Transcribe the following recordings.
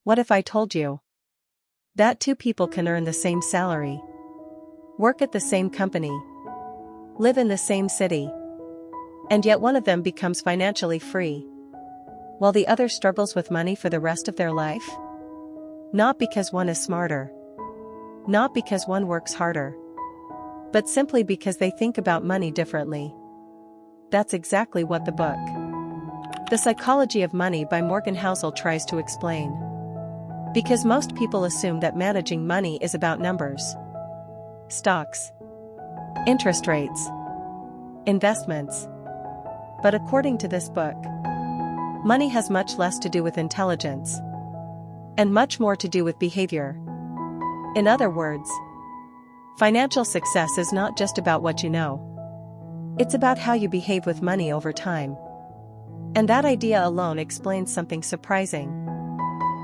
What if I told you that two people can earn the same salary, work at the same company, live in the same city, and yet one of them becomes financially free, while the other struggles with money for the rest of their life? Not because one is smarter, not because one works harder, but simply because they think about money differently. That's exactly what the book, The Psychology of Money by Morgan Housel tries to explain. Because most people assume that managing money is about numbers, stocks, interest rates, investments. But according to this book, money has much less to do with intelligence, and much more to do with behavior. In other words, financial success is not just about what you know. It's about how you behave with money over time. And that idea alone explains something surprising.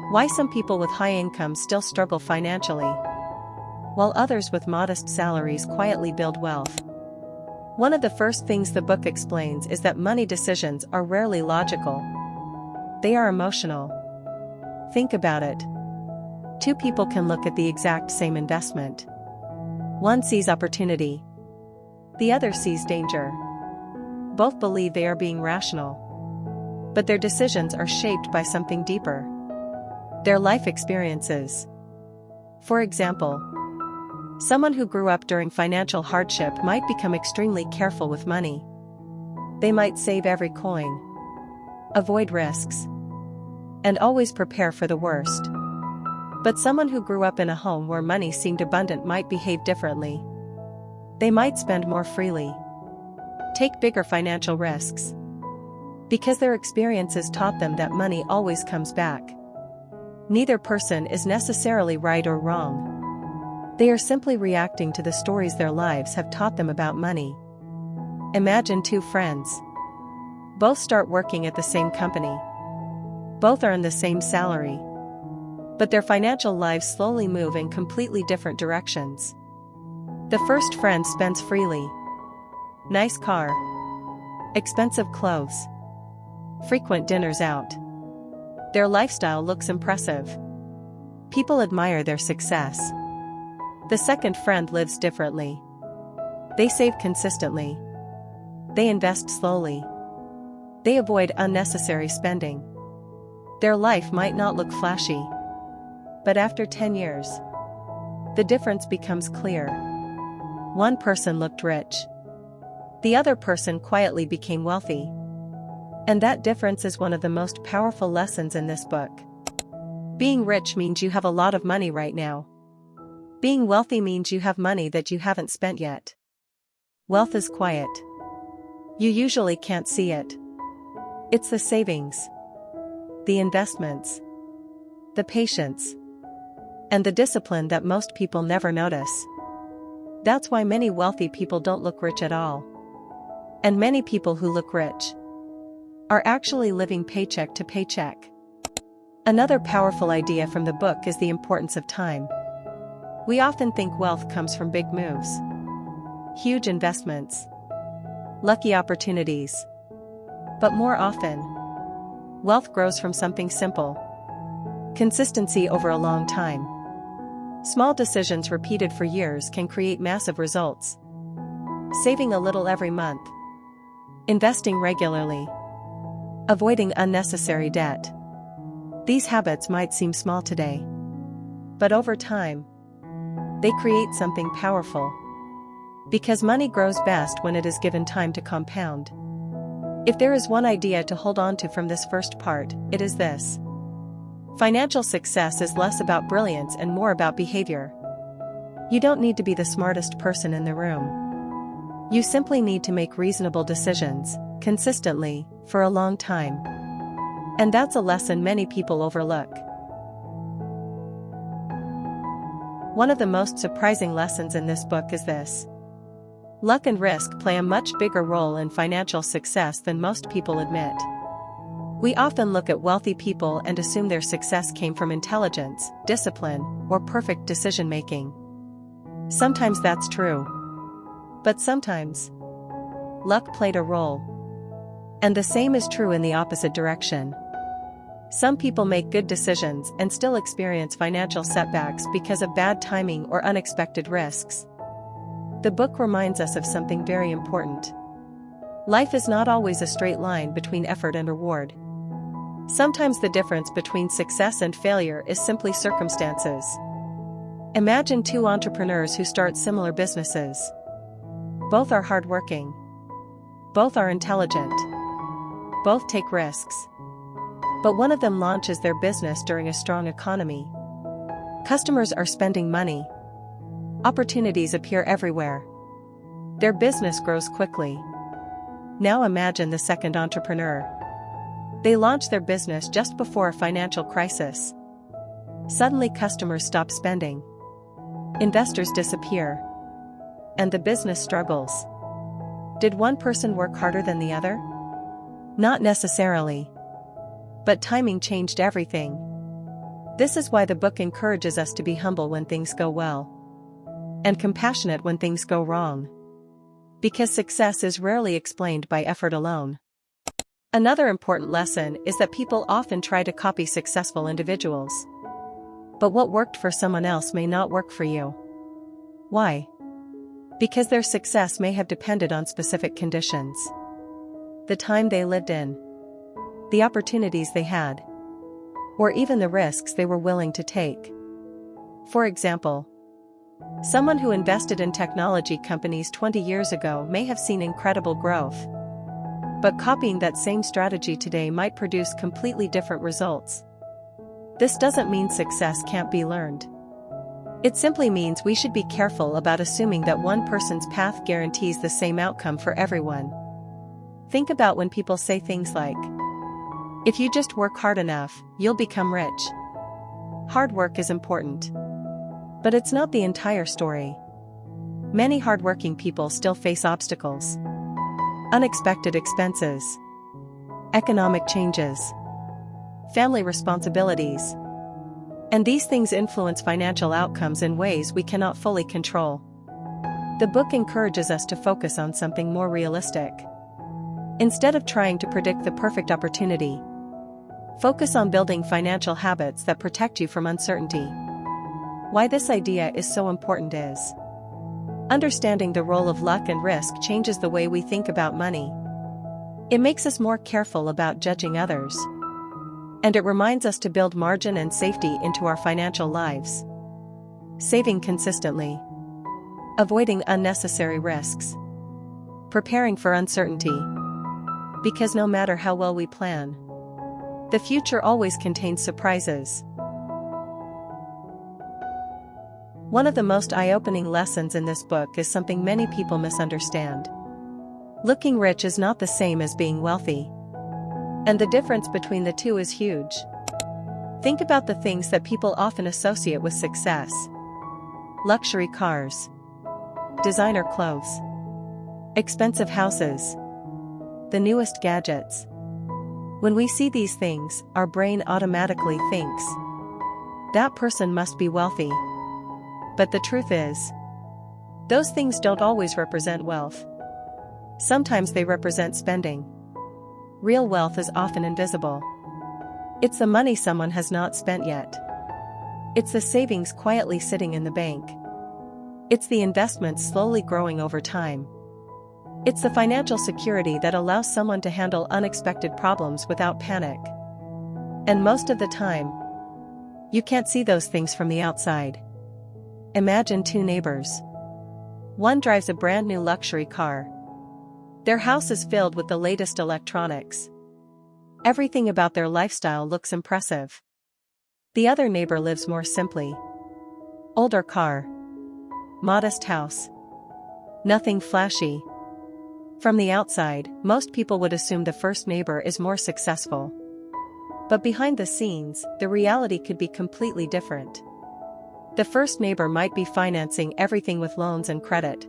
Why some people with high incomes still struggle financially, while others with modest salaries quietly build wealth. One of the first things the book explains is that money decisions are rarely logical. They are emotional. Think about it. Two people can look at the exact same investment. One sees opportunity. The other sees danger. Both believe they are being rational. But their decisions are shaped by something deeper. Their life experiences. For example, someone who grew up during financial hardship might become extremely careful with money. They might save every coin, avoid risks, and always prepare for the worst. But someone who grew up in a home where money seemed abundant might behave differently. They might spend more freely, take bigger financial risks, because their experiences taught them that money always comes back. Neither person is necessarily right or wrong. They are simply reacting to the stories their lives have taught them about money. Imagine two friends. Both start working at the same company. Both earn the same salary. But their financial lives slowly move in completely different directions. The first friend spends freely. Nice car, expensive clothes, frequent dinners out. Their lifestyle looks impressive. People admire their success. The second friend lives differently. They save consistently. They invest slowly. They avoid unnecessary spending. Their life might not look flashy. But after 10 years, the difference becomes clear. One person looked rich. The other person quietly became wealthy. And that difference is one of the most powerful lessons in this book. Being rich means you have a lot of money right now. Being wealthy means you have money that you haven't spent yet. Wealth is quiet. You usually can't see it. It's the savings, the investments, the patience, and the discipline that most people never notice. That's why many wealthy people don't look rich at all. And many people who look rich are actually living paycheck to paycheck. Another powerful idea from the book is the importance of time. We often think wealth comes from big moves, huge investments, lucky opportunities. But more often, wealth grows from something simple: consistency over a long time. Small decisions repeated for years can create massive results. Saving a little every month, investing regularly, avoiding unnecessary debt. These habits might seem small today, but over time, they create something powerful. Because money grows best when it is given time to compound. If there is one idea to hold on to from this first part, it is this: financial success is less about brilliance and more about behavior. You don't need to be the smartest person in the room. You simply need to make reasonable decisions, consistently, for a long time. And that's a lesson many people overlook. One of the most surprising lessons in this book is this: luck and risk play a much bigger role in financial success than most people admit. We often look at wealthy people and assume their success came from intelligence, discipline, or perfect decision-making. Sometimes that's true. But sometimes, luck played a role. And the same is true in the opposite direction. Some people make good decisions and still experience financial setbacks because of bad timing or unexpected risks. The book reminds us of something very important. Life is not always a straight line between effort and reward. Sometimes the difference between success and failure is simply circumstances. Imagine two entrepreneurs who start similar businesses. Both are hardworking. Both are intelligent. Both take risks. But one of them launches their business during a strong economy. Customers are spending money. Opportunities appear everywhere. Their business grows quickly. Now imagine the second entrepreneur. They launch their business just before a financial crisis. Suddenly customers stop spending. Investors disappear. And the business struggles. Did one person work harder than the other? Not necessarily. But timing changed everything. This is why the book encourages us to be humble when things go well. And compassionate when things go wrong. Because success is rarely explained by effort alone. Another important lesson is that people often try to copy successful individuals. But what worked for someone else may not work for you. Why? Because their success may have depended on specific conditions. The time they lived in. The opportunities they had. Or even the risks they were willing to take. For example, someone who invested in technology companies 20 years ago may have seen incredible growth. But copying that same strategy today might produce completely different results. This doesn't mean success can't be learned. It simply means we should be careful about assuming that one person's path guarantees the same outcome for everyone. Think about when people say things like, "If you just work hard enough, you'll become rich." Hard work is important. But it's not the entire story. Many hardworking people still face obstacles. Unexpected expenses. Economic changes. Family responsibilities. And these things influence financial outcomes in ways we cannot fully control. The book encourages us to focus on something more realistic. Instead of trying to predict the perfect opportunity, focus on building financial habits that protect you from uncertainty. Why this idea is so important is understanding the role of luck and risk changes the way we think about money. It makes us more careful about judging others. And it reminds us to build margin and safety into our financial lives. Saving consistently. Avoiding unnecessary risks. Preparing for uncertainty. Because no matter how well we plan, the future always contains surprises. One of the most eye-opening lessons in this book is something many people misunderstand. Looking rich is not the same as being wealthy. And the difference between the two is huge. Think about the things that people often associate with success. Luxury cars. Designer clothes. Expensive houses. The newest gadgets. When we see these things, our brain automatically thinks, that person must be wealthy. But the truth is, those things don't always represent wealth. Sometimes they represent spending. Real wealth is often invisible. It's the money someone has not spent yet. It's the savings quietly sitting in the bank. It's the investments slowly growing over time. It's the financial security that allows someone to handle unexpected problems without panic. And most of the time, you can't see those things from the outside. Imagine two neighbors. One drives a brand new luxury car. Their house is filled with the latest electronics. Everything about their lifestyle looks impressive. The other neighbor lives more simply. Older car. Modest house. Nothing flashy. From the outside, most people would assume the first neighbor is more successful. But behind the scenes, the reality could be completely different. The first neighbor might be financing everything with loans and credit.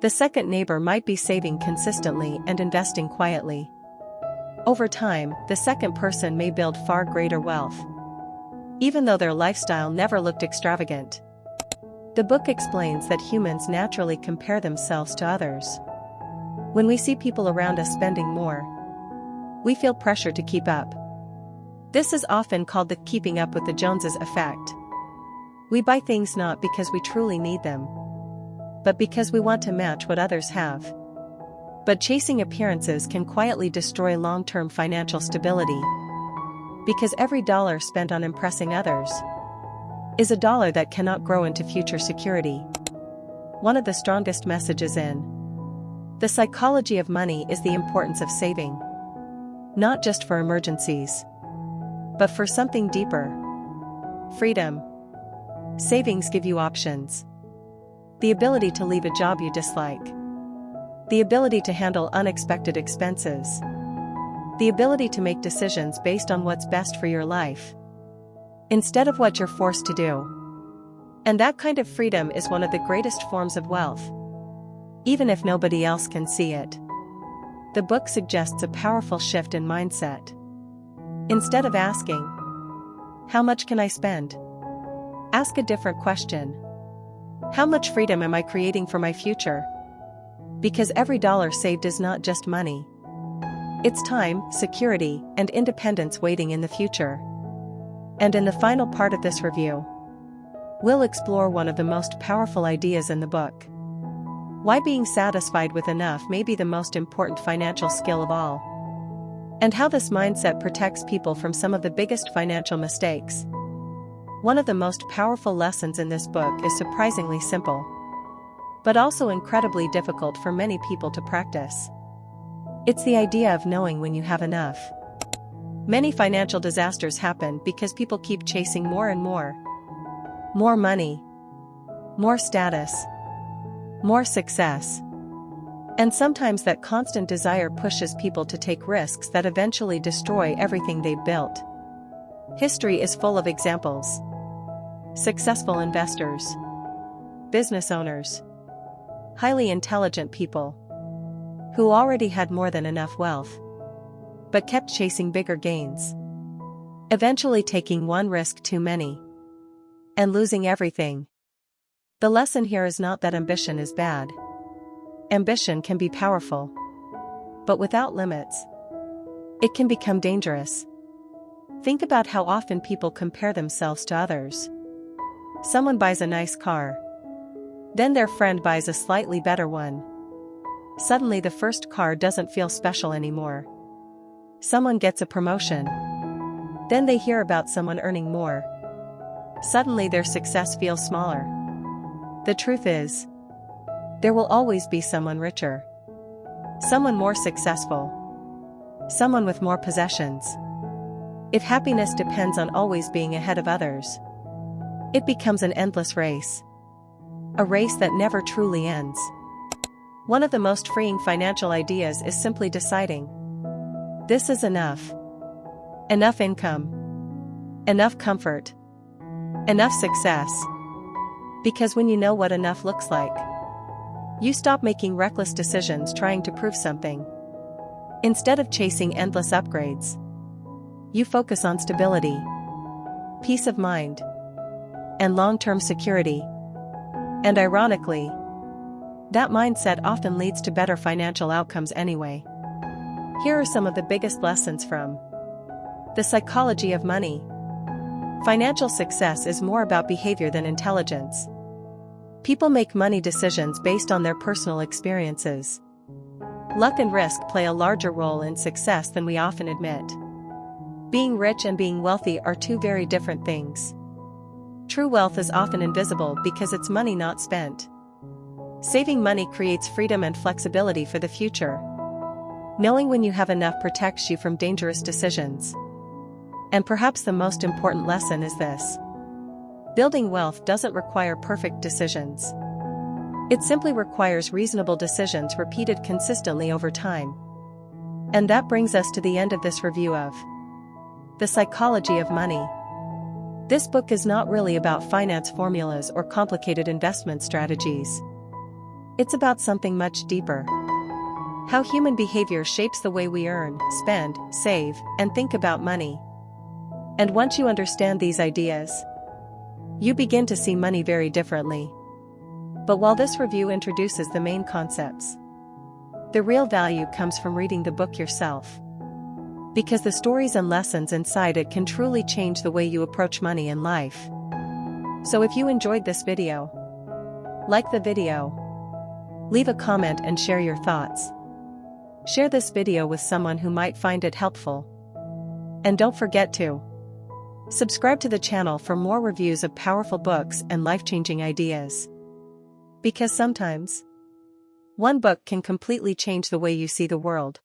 The second neighbor might be saving consistently and investing quietly. Over time, the second person may build far greater wealth, even though their lifestyle never looked extravagant. The book explains that humans naturally compare themselves to others. When we see people around us spending more, we feel pressure to keep up. This is often called the keeping up with the Joneses effect. We buy things not because we truly need them, but because we want to match what others have. But chasing appearances can quietly destroy long-term financial stability, because every dollar spent on impressing others is a dollar that cannot grow into future security. One of the strongest messages in The Psychology of Money is the importance of saving, not just for emergencies, but for something deeper: freedom. Savings give you options. The ability to leave a job you dislike. The ability to handle unexpected expenses. The ability to make decisions based on what's best for your life, instead of what you're forced to do. And that kind of freedom is one of the greatest forms of wealth, even if nobody else can see it. The book suggests a powerful shift in mindset. Instead of asking, "How much can I spend?" ask a different question. How much freedom am I creating for my future? Because every dollar saved is not just money. It's time, security, and independence waiting in the future. And in the final part of this review, we'll explore one of the most powerful ideas in the book: why being satisfied with enough may be the most important financial skill of all, and how this mindset protects people from some of the biggest financial mistakes. One of the most powerful lessons in this book is surprisingly simple, but also incredibly difficult for many people to practice. It's the idea of knowing when you have enough. Many financial disasters happen because people keep chasing more and more. More money, more status, more success. And sometimes that constant desire pushes people to take risks that eventually destroy everything they've built. History is full of examples. Successful investors, business owners, highly intelligent people who already had more than enough wealth, but kept chasing bigger gains, eventually taking one risk too many and losing everything. The lesson here is not that ambition is bad. Ambition can be powerful, but without limits, it can become dangerous. Think about how often people compare themselves to others. Someone buys a nice car. Then their friend buys a slightly better one. Suddenly the first car doesn't feel special anymore. Someone gets a promotion. Then they hear about someone earning more. Suddenly their success feels smaller. The truth is, there will always be someone richer, someone more successful, someone with more possessions. If happiness depends on always being ahead of others, it becomes an endless race. A race that never truly ends. One of the most freeing financial ideas is simply deciding, this is enough. Enough income. Enough comfort. Enough success. Because when you know what enough looks like, you stop making reckless decisions trying to prove something. Instead of chasing endless upgrades, you focus on stability, peace of mind, and long-term security. And ironically, that mindset often leads to better financial outcomes anyway. Here are some of the biggest lessons from The Psychology of Money. Financial success is more about behavior than intelligence. People make money decisions based on their personal experiences. Luck and risk play a larger role in success than we often admit. Being rich and being wealthy are two very different things. True wealth is often invisible because it's money not spent. Saving money creates freedom and flexibility for the future. Knowing when you have enough protects you from dangerous decisions. And perhaps the most important lesson is this: building wealth doesn't require perfect decisions. It simply requires reasonable decisions repeated consistently over time. And that brings us to the end of this review of The Psychology of Money. This book is not really about finance formulas or complicated investment strategies. It's about something much deeper. How human behavior shapes the way we earn, spend, save, and think about money. And once you understand these ideas, you begin to see money very differently. But while this review introduces the main concepts, the real value comes from reading the book yourself. Because the stories and lessons inside it can truly change the way you approach money in life. So if you enjoyed this video, like the video, leave a comment and share your thoughts. Share this video with someone who might find it helpful. And don't forget to subscribe to the channel for more reviews of powerful books and life-changing ideas. Because sometimes, one book can completely change the way you see the world.